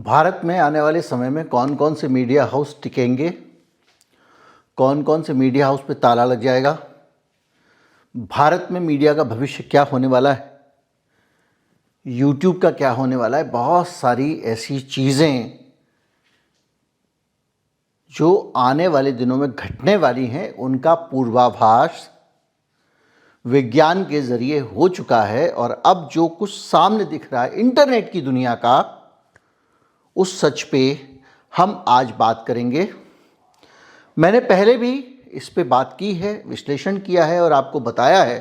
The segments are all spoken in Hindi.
भारत में आने वाले समय में कौन कौन से मीडिया हाउस टिकेंगे, कौन कौन से मीडिया हाउस पे ताला लग जाएगा, भारत में मीडिया का भविष्य क्या होने वाला है, यूट्यूब का क्या होने वाला है। बहुत सारी ऐसी चीज़ें जो आने वाले दिनों में घटने वाली हैं, उनका पूर्वाभास विज्ञान के ज़रिए हो चुका है। और अब जो कुछ सामने दिख रहा है इंटरनेट की दुनिया का, उस सच पे हम आज बात करेंगे। मैंने पहले भी इस पे बात की है, विश्लेषण किया है और आपको बताया है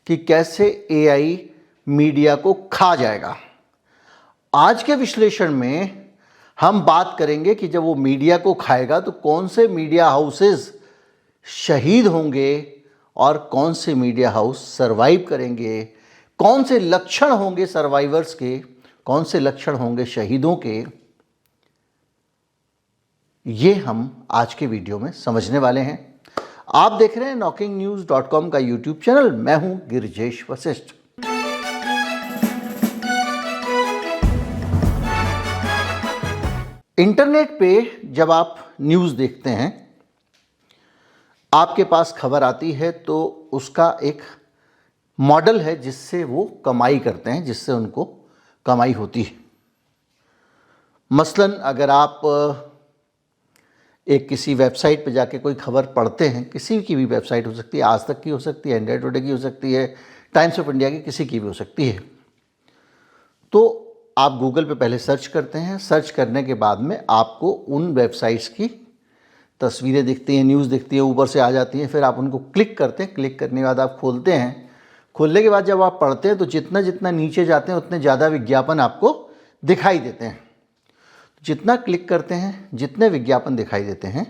कि कैसे एआई मीडिया को खा जाएगा। आज के विश्लेषण में हम बात करेंगे कि जब वो मीडिया को खाएगा तो कौन से मीडिया हाउसेस शहीद होंगे और कौन से मीडिया हाउस सरवाइव करेंगे, कौन से लक्षण होंगे सर्वाइवर्स के, कौन से लक्षण होंगे शहीदों के। ये हम आज के वीडियो में समझने वाले हैं। आप देख रहे हैं knocking-news.com का यूट्यूब चैनल। मैं हूं गिरिजेश वशिष्ठ। इंटरनेट पे जब आप न्यूज़ देखते हैं, आपके पास खबर आती है तो उसका एक मॉडल है जिससे वो कमाई करते हैं, जिससे उनको कमाई होती है। मसलन अगर आप एक किसी वेबसाइट पे जाके कोई खबर पढ़ते हैं, किसी की भी वेबसाइट हो सकती है, आज तक की हो सकती है, इंडिया टुडे की हो सकती है, टाइम्स ऑफ इंडिया की, किसी की भी हो सकती है, तो आप गूगल पे पहले सर्च करते हैं। सर्च करने के बाद में आपको उन वेबसाइट्स की तस्वीरें दिखती हैं, न्यूज़ दिखती है, ऊपर से आ जाती हैं। फिर आप उनको क्लिक करते हैं। क्लिक करने के बाद आप खोलते हैं। खोलने के बाद जब आप पढ़ते हैं तो जितना जितना नीचे जाते हैं उतने ज़्यादा विज्ञापन आपको दिखाई देते हैं। जितना क्लिक करते हैं, जितने विज्ञापन दिखाई देते हैं,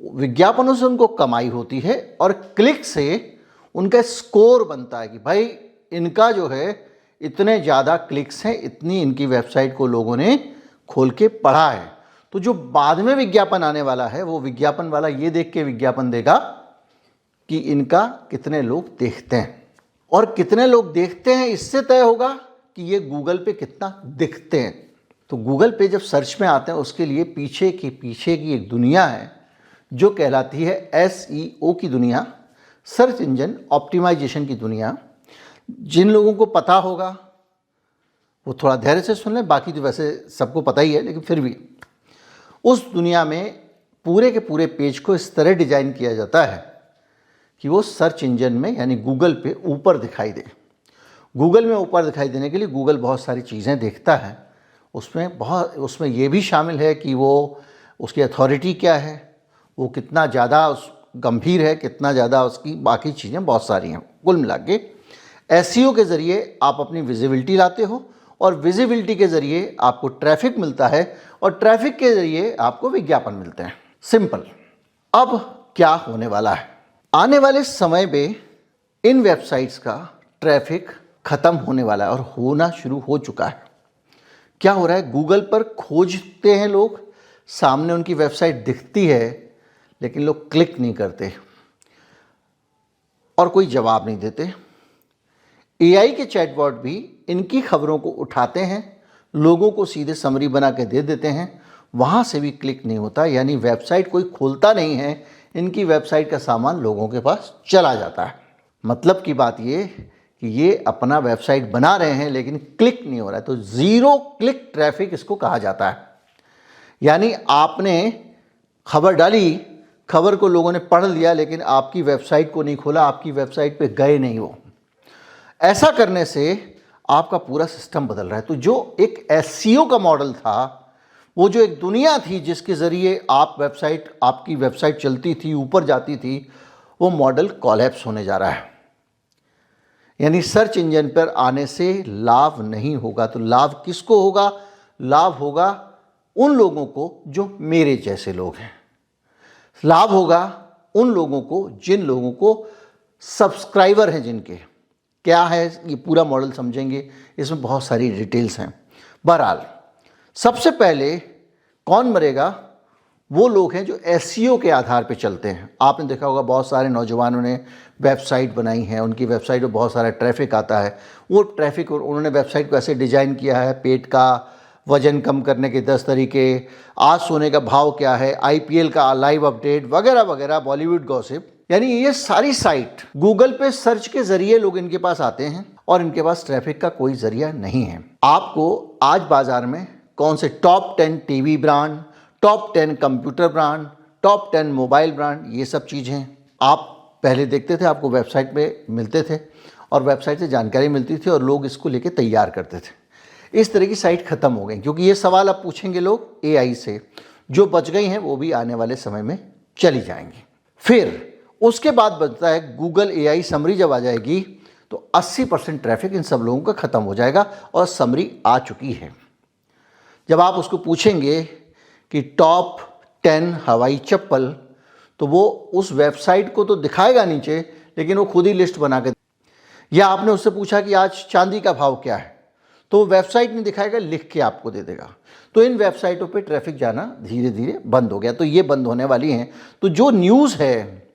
विज्ञापनों से उनको कमाई होती है और क्लिक से उनका स्कोर बनता है कि भाई इनका जो है इतने ज़्यादा क्लिक्स हैं, इतनी इनकी वेबसाइट को लोगों ने खोल के पढ़ा है। तो जो बाद में विज्ञापन आने वाला है, वो विज्ञापन वाला ये देख के विज्ञापन देगा कि इनका कितने लोग देखते हैं, और कितने लोग देखते हैं इससे तय होगा कि ये गूगल पे कितना दिखते हैं। तो गूगल पे जब सर्च में आते हैं, उसके लिए पीछे की एक दुनिया है जो कहलाती है SEO की दुनिया, सर्च इंजन ऑप्टिमाइजेशन की दुनिया। जिन लोगों को पता होगा वो थोड़ा धैर्य से सुन लें, बाकी तो वैसे सबको पता ही है, लेकिन फिर भी उस दुनिया में पूरे के पूरे पेज को इस तरह डिजाइन किया जाता है कि वो सर्च इंजन में यानी गूगल पे ऊपर दिखाई दे। गूगल में ऊपर दिखाई देने के लिए गूगल बहुत सारी चीज़ें देखता है। उसमें ये भी शामिल है कि वो उसकी अथॉरिटी क्या है, वो कितना ज़्यादा गंभीर है, कितना ज़्यादा उसकी बाकी चीज़ें बहुत सारी हैं। कुल मिला के SEO के ज़रिए आप अपनी विजिबिलिटी लाते हो और विजिबिलिटी के ज़रिए आपको ट्रैफिक मिलता है और ट्रैफिक के ज़रिए आपको विज्ञापन मिलते हैं। सिंपल। अब क्या होने वाला है? आने वाले समय में इन वेबसाइट्स का ट्रैफिक ख़त्म होने वाला है और होना शुरू हो चुका है। क्या हो रहा है? गूगल पर खोजते हैं लोग, सामने उनकी वेबसाइट दिखती है, लेकिन लोग क्लिक नहीं करते और कोई जवाब नहीं देते। AI के चैटबॉट भी इनकी खबरों को उठाते हैं, लोगों को सीधे समरी बना के दे देते हैं, वहाँ से भी क्लिक नहीं होता, यानी वेबसाइट कोई खोलता नहीं है, इनकी वेबसाइट का सामान लोगों के पास चला जाता है। मतलब की बात ये कि ये अपना वेबसाइट बना रहे हैं लेकिन क्लिक नहीं हो रहा है, तो ज़ीरो क्लिक ट्रैफिक इसको कहा जाता है। यानी आपने खबर डाली, खबर को लोगों ने पढ़ लिया, लेकिन आपकी वेबसाइट को नहीं खोला, आपकी वेबसाइट पे गए नहीं वो। ऐसा करने से आपका पूरा सिस्टम बदल रहा है। तो जो एक SEO का मॉडल था, वो जो एक दुनिया थी जिसके ज़रिए आपकी वेबसाइट चलती थी, ऊपर जाती थी, वो मॉडल कोलैप्स होने जा रहा है। यानी सर्च इंजन पर आने से लाभ नहीं होगा। तो लाभ किसको होगा? लाभ होगा उन लोगों को जो मेरे जैसे लोग हैं। लाभ होगा उन लोगों को जिन लोगों को सब्सक्राइबर हैं जिनके। क्या है ये पूरा मॉडल समझेंगे, इसमें बहुत सारी डिटेल्स हैं। बहरहाल सबसे पहले कौन मरेगा? वो लोग हैं जो SEO के आधार पे चलते हैं। आपने देखा होगा बहुत सारे नौजवानों ने वेबसाइट बनाई है, उनकी वेबसाइट में बहुत सारा ट्रैफिक आता है। वो ट्रैफिक उन्होंने वेबसाइट को ऐसे डिज़ाइन किया है, पेट का वजन कम करने के 10 तरीके, आज सोने का भाव क्या है, IPL का लाइव अपडेट वगैरह वगैरह, बॉलीवुड गॉसिप, यानी ये सारी साइट गूगल पे सर्च के जरिए लोग इनके पास आते हैं और इनके पास ट्रैफिक का कोई जरिया नहीं है। आपको आज बाजार में कौन से top 10 TV brand, top 10 computer brand, top 10 mobile brand, ये सब चीज़ें आप पहले देखते थे, आपको वेबसाइट पे मिलते थे और वेबसाइट से जानकारी मिलती थी और लोग इसको लेके तैयार करते थे। इस तरह की साइट ख़त्म हो गई, क्योंकि ये सवाल अब पूछेंगे लोग AI से। जो बच गई हैं वो भी आने वाले समय में चली जाएंगी। फिर उसके बाद बचता है गूगल AI समरी। जब आ जाएगी तो 80% ट्रैफिक इन सब लोगों का ख़त्म हो जाएगा और समरी आ चुकी है। जब आप उसको पूछेंगे कि टॉप 10 हवाई चप्पल, तो वो उस वेबसाइट को तो दिखाएगा नीचे, लेकिन वो खुद ही लिस्ट बना के, या आपने उससे पूछा कि आज चांदी का भाव क्या है, तो वेबसाइट नहीं दिखाएगा, लिख के आपको दे देगा। तो इन वेबसाइटों पे ट्रैफिक जाना धीरे धीरे बंद हो गया। तो ये बंद होने वाली हैं। तो जो न्यूज़ है,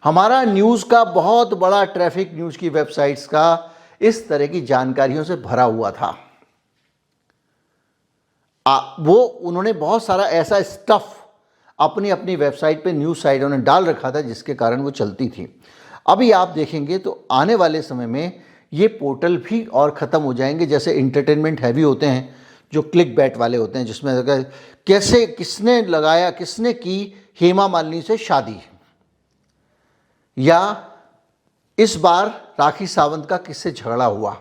हमारा न्यूज़ का बहुत बड़ा ट्रैफिक न्यूज़ की वेबसाइट्स का इस तरह की जानकारियों से भरा हुआ था। वो उन्होंने बहुत सारा ऐसा स्टफ अपनी अपनी वेबसाइट पे न्यूज़ साइटों ने डाल रखा था, जिसके कारण वो चलती थी। अभी आप देखेंगे तो आने वाले समय में ये पोर्टल भी और ख़त्म हो जाएंगे। जैसे इंटरटेनमेंट हैवी होते हैं, जो क्लिक बैट वाले होते हैं, जिसमें कैसे किसने लगाया, किसने की हेमा मालिनी से शादी, या इस बार राखी सावंत का किससे झगड़ा हुआ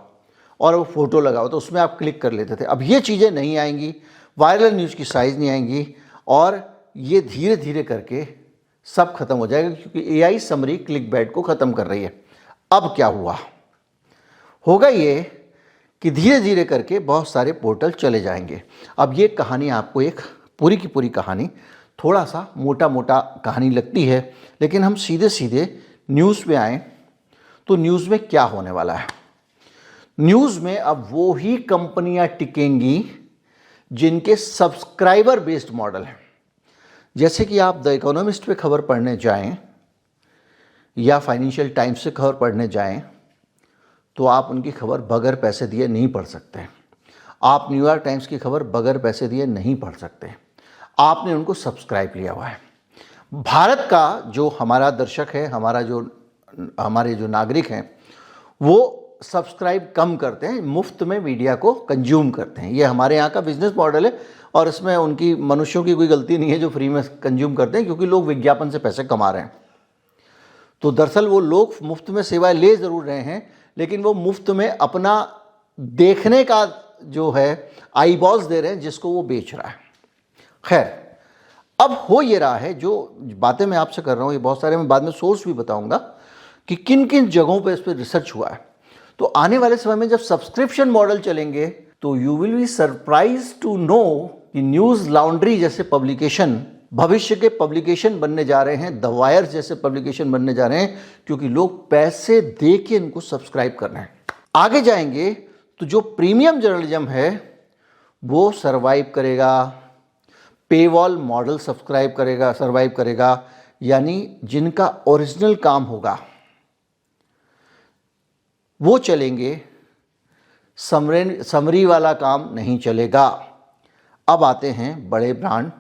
और वो फोटो लगा हो, तो उसमें आप क्लिक कर लेते थे। अब ये चीज़ें नहीं आएंगी, वायरल न्यूज़ की साइज़ नहीं आएंगी और ये धीरे धीरे करके सब खत्म हो जाएगा, क्योंकि AI समरी क्लिक बैट को ख़त्म कर रही है। अब क्या हुआ होगा ये कि धीरे धीरे करके बहुत सारे पोर्टल चले जाएंगे। अब ये कहानी आपको एक पूरी की पूरी कहानी, थोड़ा सा मोटा मोटा कहानी लगती है, लेकिन हम सीधे सीधे न्यूज़ में आएँ तो न्यूज़ में क्या होने वाला है। न्यूज़ में अब वो ही कंपनियां टिकेंगी जिनके सब्सक्राइबर बेस्ड मॉडल है। जैसे कि आप द इकोनॉमिस्ट पे खबर पढ़ने जाएं या फाइनेंशियल टाइम्स से खबर पढ़ने जाएं, तो आप उनकी खबर बगैर पैसे दिए नहीं पढ़ सकते। आप न्यूयॉर्क टाइम्स की खबर बगैर पैसे दिए नहीं पढ़ सकते, आपने उनको सब्सक्राइब लिया हुआ है। भारत का जो हमारा दर्शक है, हमारे जो नागरिक हैं, वो सब्सक्राइब कम करते हैं, मुफ्त में मीडिया को कंज्यूम करते हैं। ये हमारे यहाँ का बिजनेस मॉडल है और इसमें उनकी मनुष्यों की कोई गलती नहीं है जो फ्री में कंज्यूम करते हैं, क्योंकि लोग विज्ञापन से पैसे कमा रहे हैं। तो दरअसल वो लोग मुफ्त में सेवाएं ले ज़रूर रहे हैं, लेकिन वो मुफ्त में अपना देखने का जो है आई बॉल्स दे रहे हैं, जिसको वो बेच रहा है। खैर, अब हो ये रहा है, जो बातें मैं आपसे कर रहा हूँ ये बहुत सारे, मैं बाद में सोर्स भी बताऊंगा कि किन किन जगहों पे इस पर रिसर्च हुआ है। तो आने वाले समय में जब सब्सक्रिप्शन मॉडल चलेंगे तो you will be surprise to know कि न्यूज़ लॉन्ड्री जैसे पब्लिकेशन भविष्य के पब्लिकेशन बनने जा रहे हैं, द वायर जैसे पब्लिकेशन बनने जा रहे हैं, क्योंकि लोग पैसे दे के इनको सब्सक्राइब कर रहे हैं। आगे जाएंगे तो जो प्रीमियम जर्नलिज्म है वो सर्वाइव करेगा, पेवॉल मॉडल सर्वाइव करेगा, यानी जिनका ओरिजिनल काम होगा वो चलेंगे, समरी वाला काम नहीं चलेगा। अब आते हैं बड़े brand,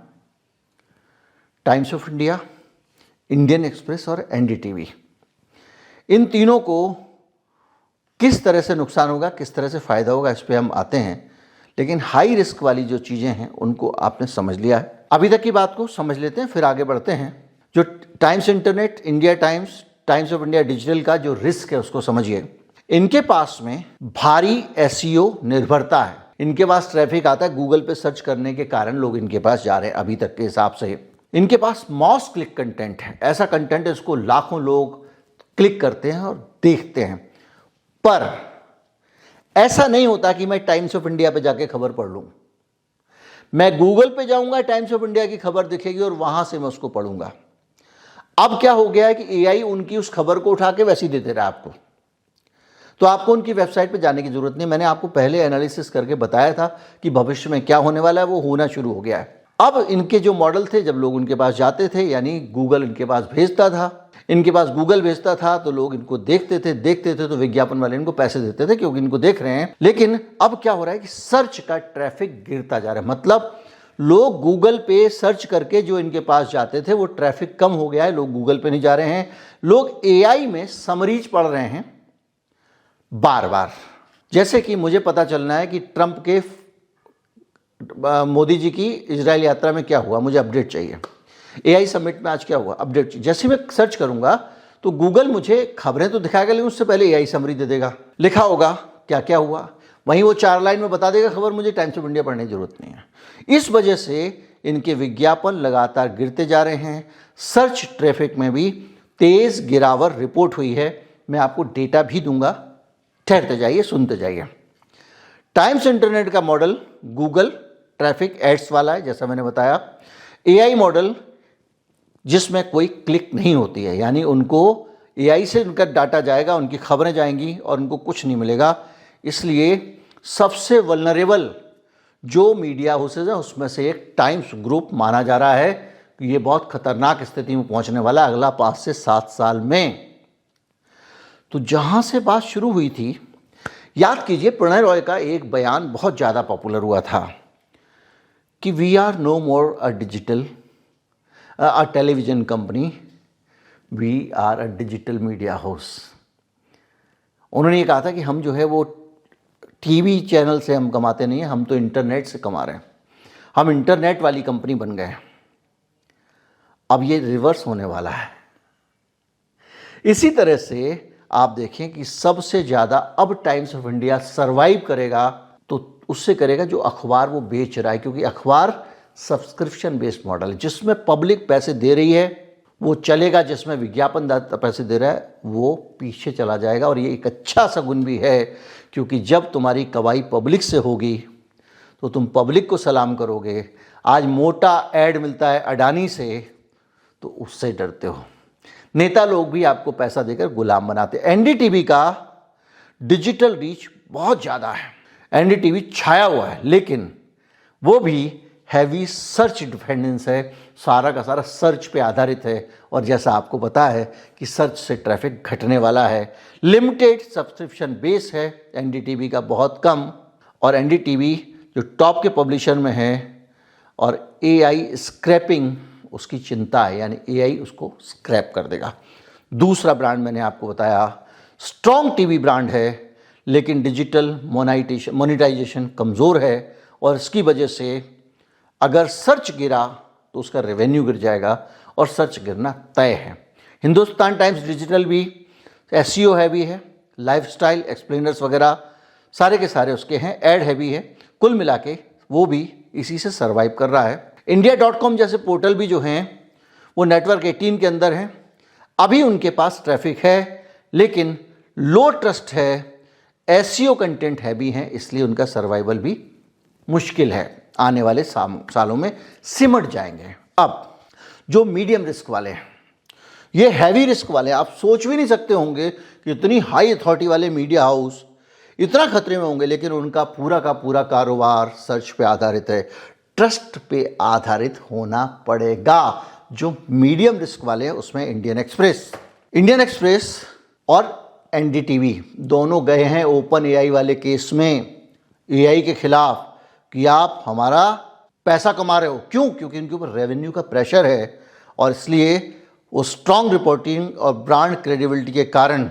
times of India, Indian express और NDTV। इन तीनों को किस तरह से नुकसान होगा, किस तरह से फ़ायदा होगा, इस पर हम आते हैं। लेकिन हाई रिस्क वाली जो चीज़ें हैं उनको आपने समझ लिया है। अभी तक की बात को समझ लेते हैं, फिर आगे बढ़ते हैं। जो times internet, India times, times of India digital का जो रिस्क है उसको समझिए। इनके पास में भारी SEO निर्भरता है। इनके पास ट्रैफिक आता है, गूगल पे सर्च करने के कारण लोग इनके पास जा रहे हैं। अभी तक के हिसाब से इनके पास मॉस्ट क्लिक कंटेंट है, ऐसा कंटेंट है इसको लाखों लोग क्लिक करते हैं और देखते हैं। पर ऐसा नहीं होता कि मैं टाइम्स ऑफ इंडिया पे जाके खबर पढ़ लूँ। मैं गूगल पे जाऊंगा, टाइम्स ऑफ इंडिया की खबर दिखेगी और वहां से मैं उसको पढ़ूंगा। अब क्या हो गया है कि AI उनकी उस खबर को उठा के वैसे ही दे दे रहा है आपको, तो आपको उनकी वेबसाइट पे जाने की जरूरत नहीं। मैंने आपको पहले एनालिसिस करके बताया था कि भविष्य में क्या होने वाला है, वो होना शुरू हो गया है। अब इनके जो मॉडल थे, जब लोग उनके पास जाते थे, यानी गूगल इनके पास भेजता था, तो लोग इनको देखते थे तो विज्ञापन वाले इनको पैसे देते थे क्योंकि इनको देख रहे हैं। लेकिन अब क्या हो रहा है कि सर्च का ट्रैफिक गिरता जा रहा है, मतलब लोग गूगल पे सर्च करके जो इनके पास जाते थे वो ट्रैफिक कम हो गया है, लोग गूगल पे नहीं जा रहे हैं, लोग एआई में समरीज पढ़ रहे हैं बार बार। जैसे कि मुझे पता चलना है कि ट्रंप के मोदी जी की इजराइल यात्रा में क्या हुआ, मुझे अपडेट चाहिए। एआई समिट में आज क्या हुआ, अपडेट चाहिए। जैसे मैं सर्च करूंगा तो गूगल मुझे खबरें तो दिखाएगा, लेकिन उससे पहले एआई समरी दे देगा, लिखा होगा क्या क्या हुआ, वहीं वो 4 लाइन में बता देगा खबर, मुझे टाइम्स ऑफ इंडिया पढ़ने की जरूरत नहीं है। इस वजह से इनके विज्ञापन लगातार गिरते जा रहे हैं। सर्च ट्रैफिक में भी तेज गिरावट रिपोर्ट हुई है। मैं आपको डेटा भी दूंगा, ठहरते जाइए, सुनते जाइए। टाइम्स इंटरनेट का मॉडल गूगल ट्रैफिक एड्स वाला है, जैसा मैंने बताया। एआई मॉडल जिसमें कोई क्लिक नहीं होती है, यानी उनको एआई से उनका डाटा जाएगा, उनकी खबरें जाएंगी और उनको कुछ नहीं मिलेगा। इसलिए सबसे वल्नरेबल जो मीडिया हाउसेज है उसमें से एक टाइम्स ग्रुप माना जा रहा है कि ये बहुत खतरनाक स्थिति में पहुंचने वाला है अगला 5 से 7 साल में। तो जहां से बात शुरू हुई थी, याद कीजिए प्रणय रॉय का एक बयान बहुत ज़्यादा पॉपुलर हुआ था कि we are no more a television company, we are a digital media house. उन्होंने ये कहा था कि हम जो है वो टीवी चैनल से हम कमाते नहीं हैं, हम तो इंटरनेट से कमा रहे हैं, हम इंटरनेट वाली कंपनी बन गए। अब ये रिवर्स होने वाला है। इसी तरह से आप देखें कि सबसे ज़्यादा अब टाइम्स ऑफ इंडिया सरवाइव करेगा तो उससे करेगा जो अखबार वो बेच रहा है, क्योंकि अखबार सब्सक्रिप्शन बेस्ड मॉडल है, जिसमें पब्लिक पैसे दे रही है वो चलेगा, जिसमें विज्ञापनदाता पैसे दे रहा है वो पीछे चला जाएगा। और ये एक अच्छा सगुन भी है, क्योंकि जब तुम्हारी कमाई पब्लिक से होगी तो तुम पब्लिक को सलाम करोगे। आज मोटा ऐड मिलता है अडानी से तो उससे डरते हो। नेता लोग भी आपको पैसा देकर गुलाम बनाते। एनडीटीवी का डिजिटल रीच बहुत ज़्यादा है, एनडीटीवी छाया हुआ है, लेकिन वो भी हैवी सर्च डिपेंडेंस है, सारा का सारा सर्च पे आधारित है। और जैसा आपको पता है कि सर्च से ट्रैफिक घटने वाला है। लिमिटेड सब्सक्रिप्शन बेस है एनडीटीवी का, बहुत कम। और एनडीटीवी जो टॉप के पब्लिशर में है, और एआई स्क्रैपिंग उसकी चिंता है, यानी एआई उसको स्क्रैप कर देगा। दूसरा ब्रांड मैंने आपको बताया स्ट्रॉन्ग टीवी ब्रांड है, लेकिन डिजिटल मोनेटाइजेशन कमज़ोर है, और इसकी वजह से अगर सर्च गिरा तो उसका रेवेन्यू गिर जाएगा, और सर्च गिरना तय है। हिंदुस्तान टाइम्स डिजिटल भी एसईओ हैवी है, लाइफस्टाइल एक्सप्लेनर्स वगैरह सारे के सारे उसके हैं, एड हैवी है। कुल मिला के वो भी इसी से सर्वाइव कर रहा है। India.com जैसे पोर्टल भी जो हैं वो नेटवर्क 18 के अंदर हैं। अभी उनके पास ट्रैफिक है, लेकिन लो ट्रस्ट है, एसईओ कंटेंट हैवी हैं, इसलिए उनका सर्वाइवल भी मुश्किल है। आने वाले सालों में सिमट जाएंगे। अब जो मीडियम रिस्क वाले हैं, ये हैवी रिस्क वाले हैं, आप सोच भी नहीं सकते होंगे कि इतनी हाई अथॉरिटी वाले मीडिया हाउस इतना खतरे में होंगे, लेकिन उनका पूरा का पूरा कारोबार सर्च पे आधारित है, ट्रस्ट पे आधारित होना पड़ेगा। जो मीडियम रिस्क वाले हैं उसमें इंडियन एक्सप्रेस और एनडीटीवी दोनों गए हैं ओपन एआई वाले केस में एआई के खिलाफ कि आप हमारा पैसा कमा रहे हो। क्यों? क्योंकि इनके ऊपर रेवेन्यू का प्रेशर है, और इसलिए वो स्ट्रॉन्ग रिपोर्टिंग और ब्रांड क्रेडिबिलिटी के कारण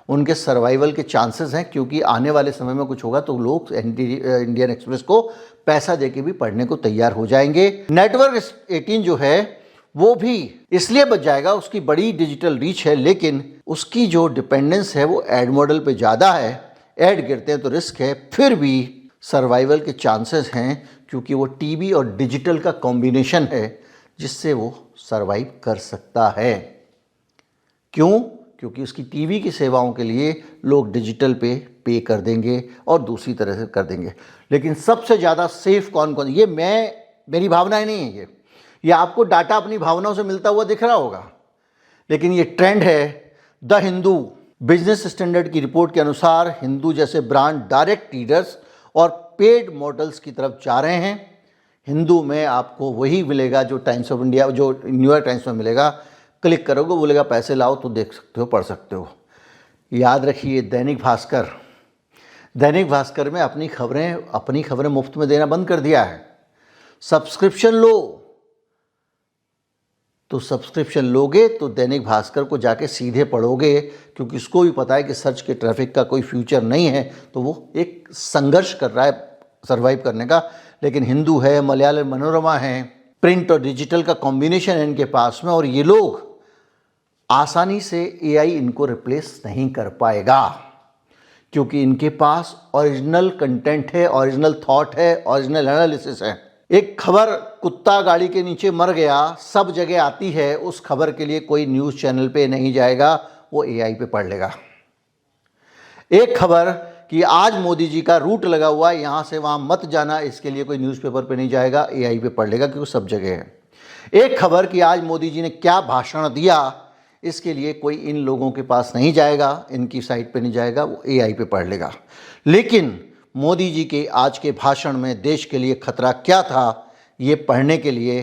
उनके सर्वाइवल के चांसेस हैं, क्योंकि आने वाले समय में कुछ होगा तो लोग इंडियन एक्सप्रेस को पैसा देके भी पढ़ने को तैयार हो जाएंगे। नेटवर्क 18 जो है वो भी इसलिए बच जाएगा, उसकी बड़ी डिजिटल रीच है, लेकिन उसकी जो डिपेंडेंस है वो एड मॉडल पे ज़्यादा है। एड गिरते हैं तो रिस्क है, फिर भी सर्वाइवल के चांसेस हैं, क्योंकि वो टीवी और डिजिटल का कॉम्बिनेशन है जिससे वो सर्वाइव कर सकता है। क्यों? क्योंकि उसकी टीवी की सेवाओं के लिए लोग डिजिटल पे कर देंगे और दूसरी तरह से कर देंगे। लेकिन सबसे ज़्यादा सेफ कौन कौन, ये मेरी भावनाएं नहीं है, ये आपको डाटा अपनी भावनाओं से मिलता हुआ दिख रहा होगा, लेकिन ये ट्रेंड है। द हिंदू बिजनेस स्टैंडर्ड की रिपोर्ट के अनुसार हिंदू जैसे ब्रांड डायरेक्ट रीडर्स और पेड मॉडल्स की तरफ जा रहे हैं। हिंदू में आपको वही मिलेगा जो टाइम्स ऑफ इंडिया, जो न्यूयॉर्क टाइम्स में मिलेगा। क्लिक करोगे, बोलेगा पैसे लाओ, तो देख सकते हो, पढ़ सकते हो। याद रखिए, दैनिक भास्कर में अपनी खबरें मुफ्त में देना बंद कर दिया है। सब्सक्रिप्शन लो, तो सब्सक्रिप्शन लोगे तो दैनिक भास्कर को जाके सीधे पढ़ोगे, क्योंकि उसको भी पता है कि सर्च के ट्रैफिक का कोई फ्यूचर नहीं है, तो वो एक संघर्ष कर रहा है सर्वाइव करने का। लेकिन हिंदू है, मलयालम मनोरमा है, प्रिंट और डिजिटल का कॉम्बिनेशन है इनके पास में, और ये लोग आसानी से एआई इनको रिप्लेस नहीं कर पाएगा, क्योंकि इनके पास ओरिजिनल कंटेंट है, ओरिजिनल थॉट है, ओरिजिनल एनालिसिस है। एक खबर कुत्ता गाड़ी के नीचे मर गया सब जगह आती है, उस खबर के लिए कोई न्यूज़ चैनल पे नहीं जाएगा, वो एआई पे पढ़ लेगा। एक खबर कि आज मोदी जी का रूट लगा हुआ है, यहाँ से वहाँ मत जाना, इसके लिए कोई न्यूज़पेपर पे नहीं जाएगा, एआई पे पढ़ लेगा, क्योंकि सब जगह है। एक खबर कि आज मोदी जी ने क्या भाषण दिया, इसके लिए कोई इन लोगों के पास नहीं जाएगा, इनकी साइट पे नहीं जाएगा, वो एआई पे पढ़ लेगा। लेकिन मोदी जी के आज के भाषण में देश के लिए खतरा क्या था, ये पढ़ने के लिए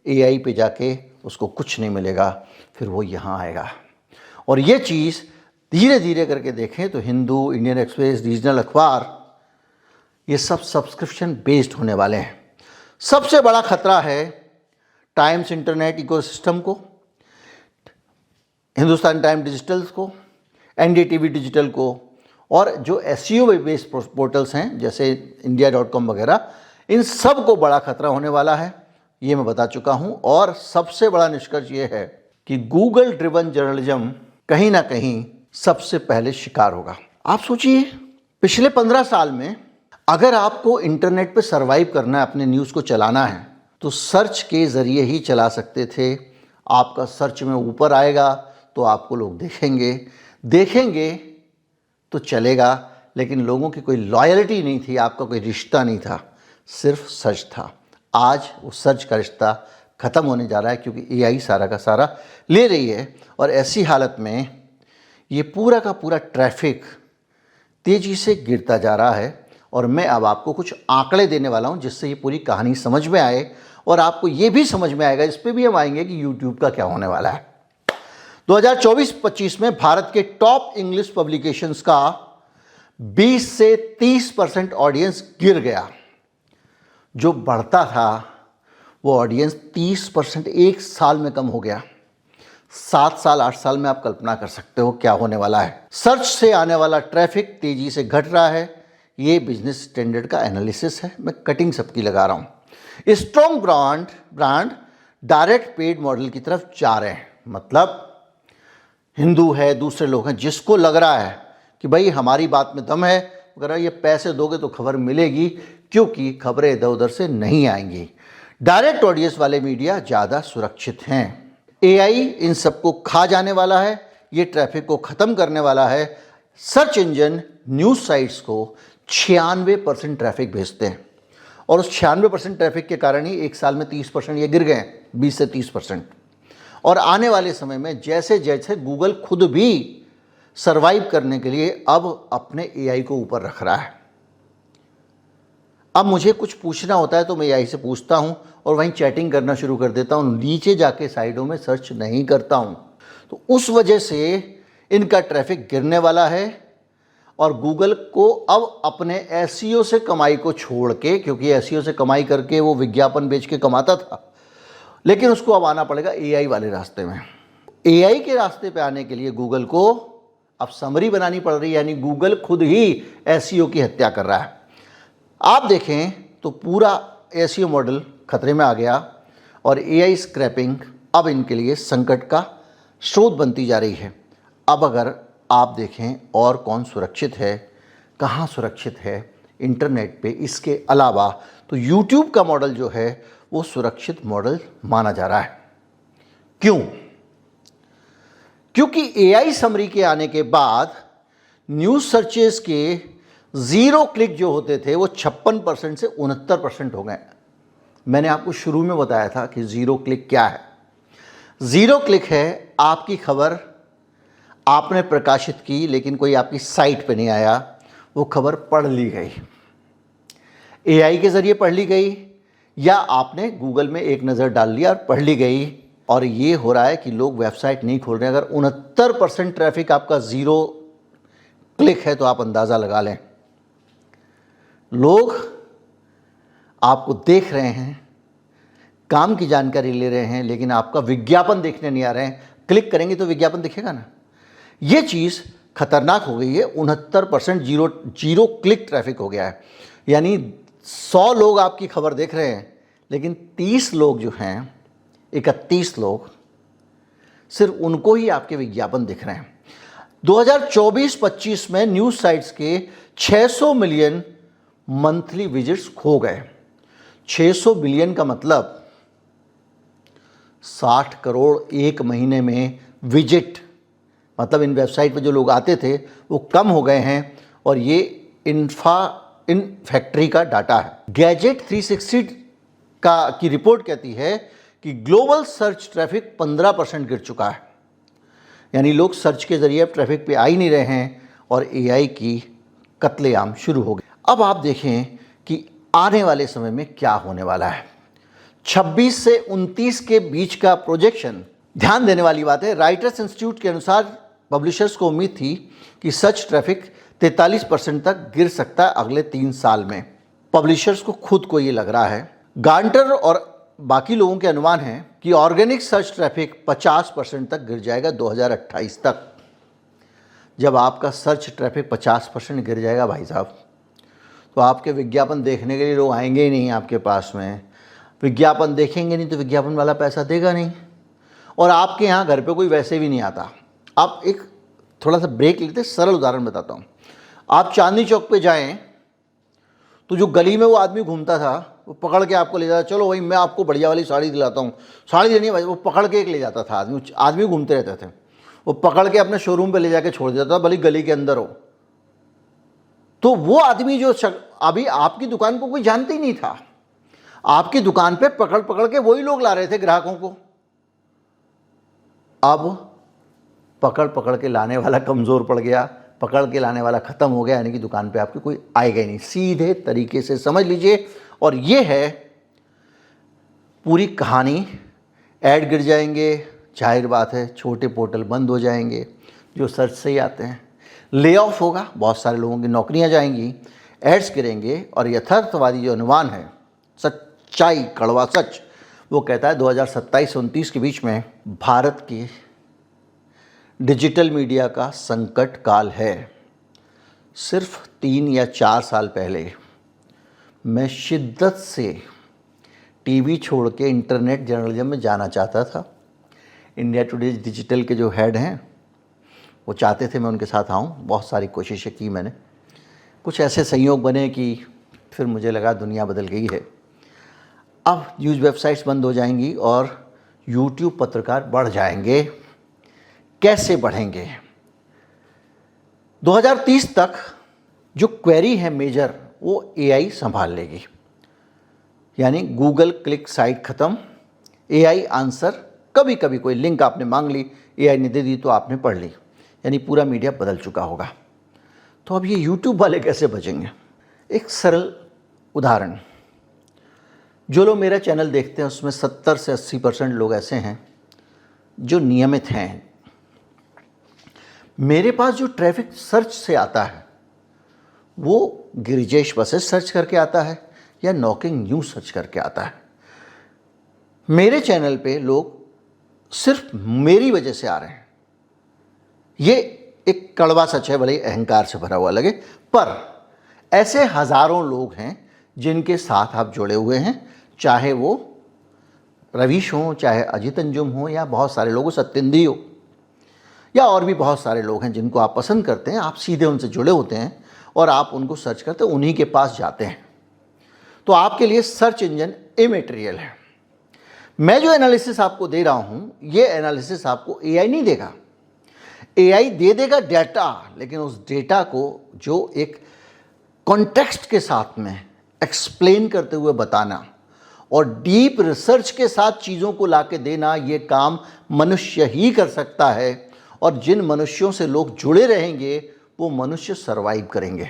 एआई पे जाके उसको कुछ नहीं मिलेगा, फिर वो यहाँ आएगा। और ये चीज़ धीरे धीरे करके देखें तो हिंदू, इंडियन एक्सप्रेस, रीजनल अखबार, ये सब सब्सक्रिप्शन बेस्ड होने वाले हैं। सबसे बड़ा खतरा है टाइम्स इंटरनेट इकोसिस्टम को, हिंदुस्तान टाइम डिजिटल्स को, एनडीटीवी डिजिटल को, और जो एसईओ बेस्ड पोर्टल्स हैं जैसे India.com वगैरह, इन सब को बड़ा खतरा होने वाला है, ये मैं बता चुका हूँ। और सबसे बड़ा निष्कर्ष ये है कि गूगल ड्रिवन जर्नलिज्म कहीं ना कहीं सबसे पहले शिकार होगा। आप सोचिए, पिछले 15 साल में अगर आपको इंटरनेट पे सरवाइव करना है, अपने न्यूज़ को चलाना है, तो सर्च के ज़रिए ही चला सकते थे। आपका सर्च में ऊपर आएगा तो आपको लोग देखेंगे तो चलेगा, लेकिन लोगों की कोई लॉयल्टी नहीं थी, आपका कोई रिश्ता नहीं था, सिर्फ सर्च था। आज वो सर्च का रिश्ता ख़त्म होने जा रहा है, क्योंकि एआई सारा का सारा ले रही है। और ऐसी हालत में ये पूरा का पूरा ट्रैफिक तेज़ी से गिरता जा रहा है। और मैं अब आपको कुछ आंकड़े देने वाला हूँ, जिससे ये पूरी कहानी समझ में आए, और आपको ये भी समझ में आएगा, इस पर भी हम आएंगे कि यूट्यूब का क्या होने वाला है। 2024-25 में भारत के टॉप इंग्लिश पब्लिकेशंस का 20 से 30% ऑडियंस गिर गया। जो बढ़ता था वो ऑडियंस 30% एक साल में कम हो गया। 7 साल 8 साल में आप कल्पना कर सकते हो क्या होने वाला है। सर्च से आने वाला ट्रैफिक तेजी से घट रहा है। ये बिजनेस स्टैंडर्ड का एनालिसिस है, मैं कटिंग सबकी लगा रहा हूँ। Strong brand direct paid model की तरफ जा रहे हैं। मतलब हिंदू है, दूसरे लोग हैं, जिसको लग रहा है कि भाई हमारी बात में दम है, अगर ये पैसे दोगे तो खबर मिलेगी, क्योंकि खबरें इधर उधर से नहीं आएंगी। डायरेक्ट ऑडियंस वाले मीडिया ज़्यादा सुरक्षित हैं। एआई इन सबको खा जाने वाला है, ये ट्रैफिक को ख़त्म करने वाला है। सर्च इंजन न्यूज़ साइट्स को 96% ट्रैफिक भेजते हैं, और उस 96% ट्रैफिक के कारण ही एक साल में 30% ये गिर गए, 20 से 30%। और आने वाले समय में जैसे जैसे गूगल खुद भी सरवाइव करने के लिए अब अपने एआई को ऊपर रख रहा है। अब मुझे कुछ पूछना होता है तो मैं एआई से पूछता हूं और वहीं चैटिंग करना शुरू कर देता हूं, नीचे जाके साइडों में सर्च नहीं करता हूं। तो उस वजह से इनका ट्रैफिक गिरने वाला है। और गूगल को अब अपने एसईओ से कमाई को छोड़ के, क्योंकि एसईओ से कमाई करके वो विज्ञापन बेच के कमाता था, लेकिन उसको अब आना पड़ेगा एआई वाले रास्ते में। एआई के रास्ते पे आने के लिए गूगल को अब समरी बनानी पड़ रही है, यानी गूगल खुद ही एसईओ की हत्या कर रहा है। आप देखें तो पूरा एसईओ मॉडल खतरे में आ गया और एआई स्क्रैपिंग अब इनके लिए संकट का स्रोत बनती जा रही है। अब अगर आप देखें और कौन सुरक्षित है, कहाँ सुरक्षित है इंटरनेट पे, इसके अलावा तो यूट्यूब का मॉडल जो है वो सुरक्षित मॉडल माना जा रहा है। क्यों? क्योंकि एआई समरी के आने के बाद न्यूज़ सर्चेस के 0 क्लिक जो होते थे वो 56% से 69% हो गए। मैंने आपको शुरू में बताया था कि 0 क्लिक क्या है। 0 क्लिक है आपकी खबर आपने प्रकाशित की, लेकिन कोई आपकी साइट पे नहीं आया, वो खबर पढ़ ली गई, एआई के ज़रिए पढ़ ली गई, या आपने गूगल में एक नज़र डाल लिया और पढ़ ली गई, और ये हो रहा है कि लोग वेबसाइट नहीं खोल रहे हैं। अगर 69% ट्रैफिक आपका 0 क्लिक है तो आप अंदाज़ा लगा लें लोग आपको देख रहे हैं, काम की जानकारी ले रहे हैं, लेकिन आपका विज्ञापन देखने नहीं आ रहे हैं। क्लिक करेंगे तो विज्ञापन दिखेगा ना। ये चीज़ खतरनाक हो गई है। 69% जीरो क्लिक ट्रैफिक हो गया है। यानी 100 लोग आपकी खबर देख रहे हैं, लेकिन 30 लोग जो हैं, 31 लोग, सिर्फ उनको ही आपके विज्ञापन दिख रहे हैं। 2024-25 में न्यूज़ साइट्स के 600 मिलियन मंथली विजिट्स खो गए। 600 बिलियन का मतलब 60 करोड़ एक महीने में विजिट, मतलब इन वेबसाइट पर जो लोग आते थे वो कम हो गए हैं। और ये इन फैक्ट्री का डाटा है। गैजेट 360 की रिपोर्ट कहती है कि ग्लोबल सर्च ट्रैफिक 15% गिर चुका है। यानी लोग सर्च के जरिए अब ट्रैफिक पे आ ही नहीं रहे हैं और एआई की कत्लेआम शुरू हो गई। अब आप देखें कि आने वाले समय में क्या होने वाला है। 26 से 29 के बीच का प्रोजेक्शन ध्यान देने वाली बात है। राइटर्स इंस्टीट्यूट के अनुसार पब्लिशर्स को उम्मीद थी कि सर्च ट्रैफिक 43% तक गिर सकता है अगले 3 साल में। पब्लिशर्स को खुद को ये लग रहा है। गार्टनर और बाकी लोगों के अनुमान है कि ऑर्गेनिक सर्च ट्रैफिक 50% तक गिर जाएगा 2028 तक। जब आपका सर्च ट्रैफिक 50% गिर जाएगा भाई साहब, तो आपके विज्ञापन देखने के लिए लोग आएंगे ही नहीं आपके पास में। विज्ञापन देखेंगे नहीं तो विज्ञापन वाला पैसा देगा नहीं, और आपके यहाँ घर पे कोई वैसे भी नहीं आता। आप एक थोड़ा सा ब्रेक लेते, सरल उदाहरण बताता हूँ। आप चांदनी चौक पे जाएं तो जो गली में वो आदमी घूमता था वो पकड़ के आपको ले जाता, चलो भाई मैं आपको बढ़िया वाली साड़ी दिलाता हूँ, साड़ी देनी है भाई, वो पकड़ के एक ले जाता था। आदमी घूमते रहते थे, वो पकड़ के अपने शोरूम पे ले जाके छोड़ देता था, भले गली के अंदर हो। तो वो आदमी जो अभी आपकी दुकान को कोई जानते ही नहीं था, आपकी दुकान पे पकड़ पकड़ के वही लोग ला रहे थे ग्राहकों को। अब पकड़ पकड़ के लाने वाला कमज़ोर पड़ गया, पकड़ के लाने वाला ख़त्म हो गया, यानी कि दुकान पे आपकी कोई आएगा ही नहीं। सीधे तरीके से समझ लीजिए। और ये है पूरी कहानी। ऐड गिर जाएंगे, जाहिर बात है छोटे पोर्टल बंद हो जाएंगे जो सर्च से ही आते हैं। ले ऑफ होगा, बहुत सारे लोगों की नौकरियां जाएंगी, एड्स गिरेंगे। और यथार्थवादी जो अनुमान है, सच्चाई, कड़वा सच, वो कहता है 2027-29 के बीच में भारत की डिजिटल मीडिया का संकट काल है। सिर्फ 3 या 4 साल पहले मैं शिद्दत से टीवी छोड़ के इंटरनेट जर्नलिज्म में जाना चाहता था। इंडिया टुडे डिजिटल के जो हेड हैं वो चाहते थे मैं उनके साथ आऊँ। बहुत सारी कोशिशें की मैंने, कुछ ऐसे संयोग बने कि फिर मुझे लगा दुनिया बदल गई है। अब न्यूज़ वेबसाइट्स बंद हो जाएंगी और यूट्यूब पत्रकार बढ़ जाएंगे। कैसे बढ़ेंगे? 2030 तक जो क्वेरी है मेजर, वो एआई संभाल लेगी। यानी गूगल क्लिक साइट ख़त्म, एआई आंसर। कभी कभी कोई लिंक आपने मांग ली, एआई ने दे दी तो आपने पढ़ ली, यानी पूरा मीडिया बदल चुका होगा। तो अब ये यूट्यूब वाले कैसे बचेंगे? एक सरल उदाहरण, जो लोग मेरा चैनल देखते हैं उसमें 70 से 80% लोग ऐसे हैं जो नियमित हैं। मेरे पास जो ट्रैफिक सर्च से आता है वो गिरिजेश बसेस सर्च करके आता है या नॉकिंग न्यूज़ सर्च करके आता है। मेरे चैनल पे लोग सिर्फ मेरी वजह से आ रहे हैं। ये एक कड़वा सच है, भले ही अहंकार से भरा हुआ लगे, पर ऐसे हज़ारों लोग हैं जिनके साथ आप जुड़े हुए हैं, चाहे वो रवीश हो, चाहे अजित अंजुम हो, या बहुत सारे लोग सत्येंद्री हो, या और भी बहुत सारे लोग हैं जिनको आप पसंद करते हैं। आप सीधे उनसे जुड़े होते हैं और आप उनको सर्च करते हैं, उन्हीं के पास जाते हैं। तो आपके लिए सर्च इंजन इमैटेरियल है। मैं जो एनालिसिस आपको दे रहा हूं, ये एनालिसिस आपको एआई नहीं देगा। एआई दे देगा डेटा, लेकिन उस डेटा को जो एक कॉन्टेक्स्ट के साथ में एक्सप्लेन करते हुए बताना और डीप रिसर्च के साथ चीज़ों को लाके देना, ये काम मनुष्य ही कर सकता है। और जिन मनुष्यों से लोग जुड़े रहेंगे वो मनुष्य सरवाइव करेंगे।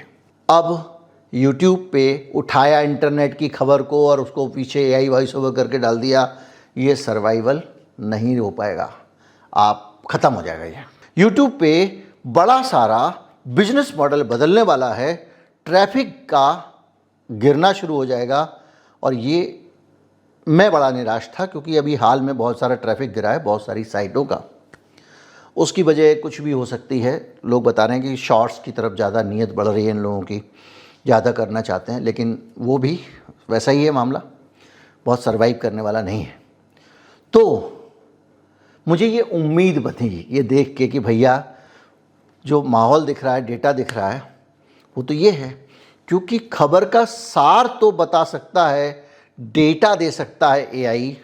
अब यूट्यूब पे उठाया इंटरनेट की खबर को और उसको पीछे एआई वॉइस ओवर करके डाल दिया, ये सर्वाइवल नहीं हो पाएगा, आप ख़त्म हो जाएगा। ये यूट्यूब पे बड़ा सारा बिजनेस मॉडल बदलने वाला है, ट्रैफिक का गिरना शुरू हो जाएगा। और ये मैं बड़ा निराश था क्योंकि अभी हाल में बहुत सारा ट्रैफिक गिरा है बहुत सारी साइटों का। उसकी वजह कुछ भी हो सकती है। लोग बता रहे हैं कि शॉर्ट्स की तरफ ज़्यादा नीयत बढ़ रही है इन लोगों की, ज़्यादा करना चाहते हैं, लेकिन वो भी वैसा ही है मामला, बहुत सर्वाइव करने वाला नहीं है। तो मुझे ये उम्मीद बनी ये देख के कि भैया जो माहौल दिख रहा है, डेटा दिख रहा है, वो तो ये है, क्योंकि खबर का सार तो बता सकता है, डेटा दे सकता है एआई,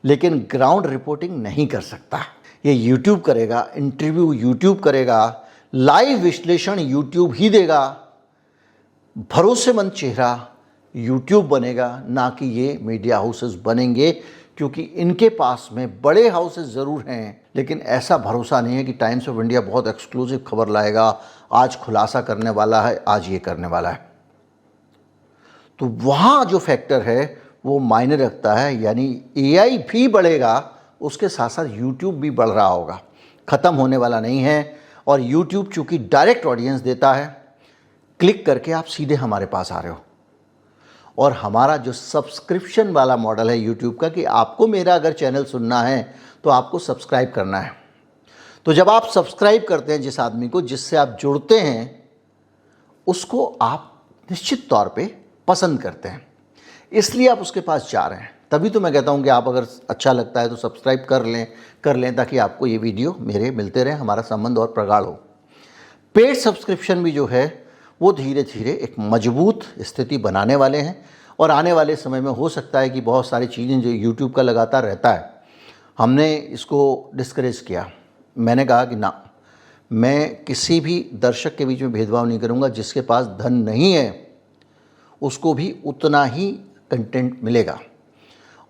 लेकिन ग्राउंड रिपोर्टिंग नहीं कर सकता। ये यूट्यूब करेगा, इंटरव्यू यूट्यूब करेगा, लाइव विश्लेषण यूट्यूब ही देगा, भरोसेमंद चेहरा यूट्यूब बनेगा, ना कि ये मीडिया हाउसेस बनेंगे, क्योंकि इनके पास में बड़े हाउसेस ज़रूर हैं, लेकिन ऐसा भरोसा नहीं है कि टाइम्स ऑफ इंडिया बहुत एक्सक्लूसिव खबर लाएगा, आज खुलासा करने वाला है, आज ये करने वाला है। तो वहाँ जो फैक्टर है वो मायने रखता है, यानी एआई भी बढ़ेगा, उसके साथ साथ यूट्यूब भी बढ़ रहा होगा, ख़त्म होने वाला नहीं है। और यूट्यूब चूँकि डायरेक्ट ऑडियंस देता है, क्लिक करके आप सीधे हमारे पास आ रहे हो। और हमारा जो सब्सक्रिप्शन वाला मॉडल है यूट्यूब का, कि आपको मेरा अगर चैनल सुनना है तो आपको सब्सक्राइब करना है। तो जब आप सब्सक्राइब करते हैं जिस आदमी को, जिससे आप जुड़ते हैं, उसको आप निश्चित तौर पे पसंद करते हैं, इसलिए आप उसके पास जा रहे हैं। तभी तो मैं कहता हूं कि आप अगर अच्छा लगता है तो सब्सक्राइब कर लें ताकि आपको ये वीडियो मेरे मिलते रहे, हमारा संबंध और प्रगाढ़ हो। पेड सब्सक्रिप्शन भी जो है वो धीरे धीरे एक मजबूत स्थिति बनाने वाले हैं, और आने वाले समय में हो सकता है कि बहुत सारी चीज़ें जो यूट्यूब का लगातार रहता है, हमने इसको डिस्करेज किया। मैंने कहा कि ना, मैं किसी भी दर्शक के बीच में भेदभाव नहीं करूँगा, जिसके पास धन नहीं है उसको भी उतना ही कंटेंट मिलेगा,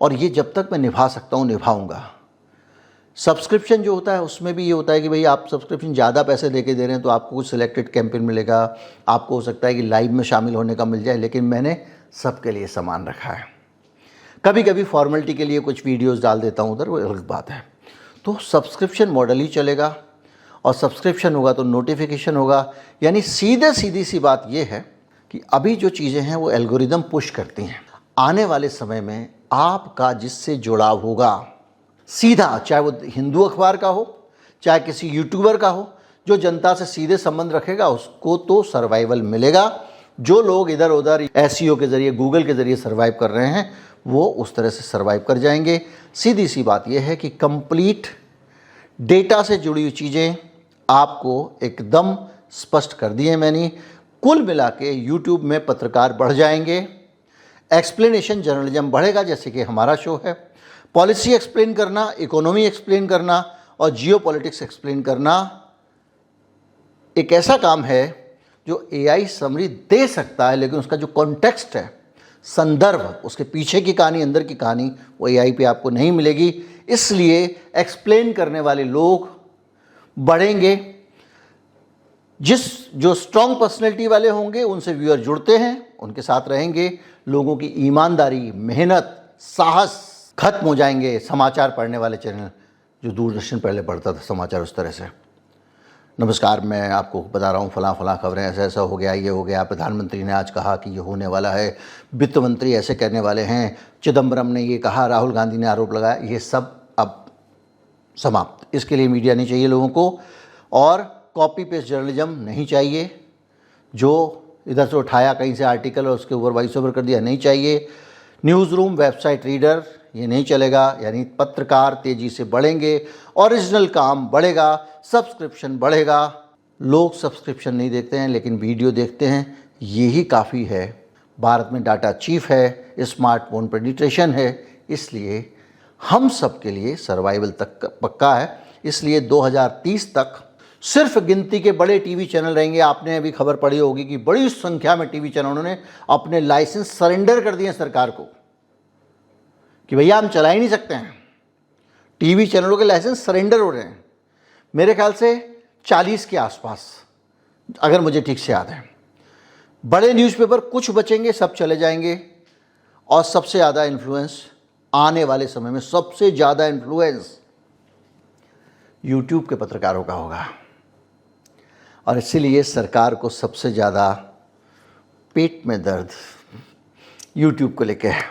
और ये जब तक मैं निभा सकता हूँ निभाऊंगा। सब्सक्रिप्शन जो होता है उसमें भी ये होता है कि भाई आप सब्सक्रिप्शन ज़्यादा पैसे देके दे रहे हैं तो आपको कुछ सिलेक्टेड कैंपेन मिलेगा, आपको हो सकता है कि लाइव में शामिल होने का मिल जाए, लेकिन मैंने सबके लिए समान रखा है। कभी कभी फॉर्मेलिटी के लिए कुछ वीडियोस डाल देता हूँ उधर, वो अलग बात है। तो सब्सक्रिप्शन मॉडल ही चलेगा, और सब्सक्रिप्शन होगा तो नोटिफिकेशन होगा। यानी सीधी सी बात ये है कि अभी जो चीज़ें हैं वो एल्गोरिदम पुश करती हैं। आने वाले समय में आपका जिससे जुड़ाव होगा सीधा, चाहे वो हिंदू अखबार का हो, चाहे किसी यूट्यूबर का हो, जो जनता से सीधे संबंध रखेगा उसको तो सर्वाइवल मिलेगा। जो लोग इधर उधर एसईओ के ज़रिए, गूगल के ज़रिए सर्वाइव कर रहे हैं, वो उस तरह से सर्वाइव कर जाएंगे। सीधी सी बात यह है कि कंप्लीट डेटा से जुड़ी हुई चीज़ें आपको एकदम स्पष्ट कर दी हैं मैंने। कुल मिला के यूट्यूब में पत्रकार बढ़ जाएंगे, एक्सप्लेनेशन जर्नलिज्म बढ़ेगा, जैसे कि हमारा शो है। पॉलिसी एक्सप्लेन करना, इकोनॉमी एक्सप्लेन करना और जियो पॉलिटिक्स एक्सप्लेन करना एक ऐसा काम है जो एआई समरी दे सकता है, लेकिन उसका जो कॉन्टेक्स्ट है, संदर्भ, उसके पीछे की कहानी, अंदर की कहानी, वो एआई पे आपको नहीं मिलेगी। इसलिए एक्सप्लेन करने वाले लोग बढ़ेंगे। जो स्ट्रॉन्ग पर्सनैलिटी वाले होंगे उनसे व्यूअर जुड़ते हैं, उनके साथ रहेंगे। लोगों की ईमानदारी, मेहनत, साहस खत्म हो जाएंगे। समाचार पढ़ने वाले चैनल, जो दूरदर्शन पहले पढ़ता था समाचार उस तरह से, नमस्कार, मैं आपको बता रहा हूँ फलां खबरें, ऐसा ऐसा हो गया, ये हो गया, प्रधानमंत्री ने आज कहा कि ये होने वाला है, वित्त मंत्री ऐसे कहने वाले हैं, चिदम्बरम ने ये कहा, राहुल गांधी ने आरोप लगाया, ये सब अब समाप्त। इसके लिए मीडिया नहीं चाहिए लोगों को, और कॉपी पेस्ट जर्नलिज्म नहीं चाहिए, जो इधर से उठाया कहीं से आर्टिकल और उसके ऊपर वॉइस ओवर कर दिया, नहीं चाहिए। न्यूज़ रूम, वेबसाइट रीडर, ये नहीं चलेगा। यानी पत्रकार तेज़ी से बढ़ेंगे, ओरिजिनल काम बढ़ेगा, सब्सक्रिप्शन बढ़ेगा। लोग सब्सक्रिप्शन नहीं देखते हैं लेकिन वीडियो देखते हैं, यही काफ़ी है। भारत में डाटा चीफ है, स्मार्टफोन पेनिट्रेशन है, इसलिए हम सब के लिए सर्वाइवल तक पक्का है। इसलिए 2030 तक सिर्फ गिनती के बड़े टीवी चैनल रहेंगे। आपने अभी खबर पढ़ी होगी कि बड़ी संख्या में टीवी चैनलों ने अपने लाइसेंस सरेंडर कर दिए सरकार को, कि भैया हम चला ही नहीं सकते हैं। टीवी चैनलों के लाइसेंस सरेंडर हो रहे हैं, मेरे ख्याल से 40 के आसपास, अगर मुझे ठीक से याद है। बड़े न्यूज़पेपर कुछ बचेंगे, सब चले जाएंगे, और सबसे ज़्यादा इन्फ्लुएंस आने वाले समय में, सबसे ज़्यादा इन्फ्लुएंस यूट्यूब के पत्रकारों का होगा। और इसीलिए सरकार को सबसे ज़्यादा पेट में दर्द यूट्यूब को लेके है।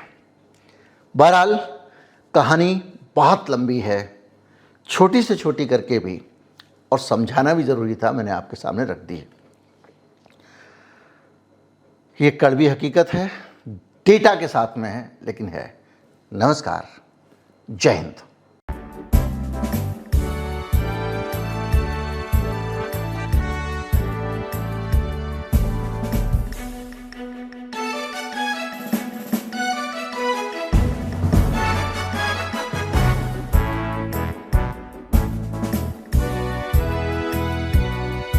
बहरहाल कहानी बहुत लंबी है, छोटी से छोटी करके भी, और समझाना भी ज़रूरी था, मैंने आपके सामने रख दी है। ये कड़वी हकीकत है, डेटा के साथ में है, लेकिन है। नमस्कार, जय हिंद।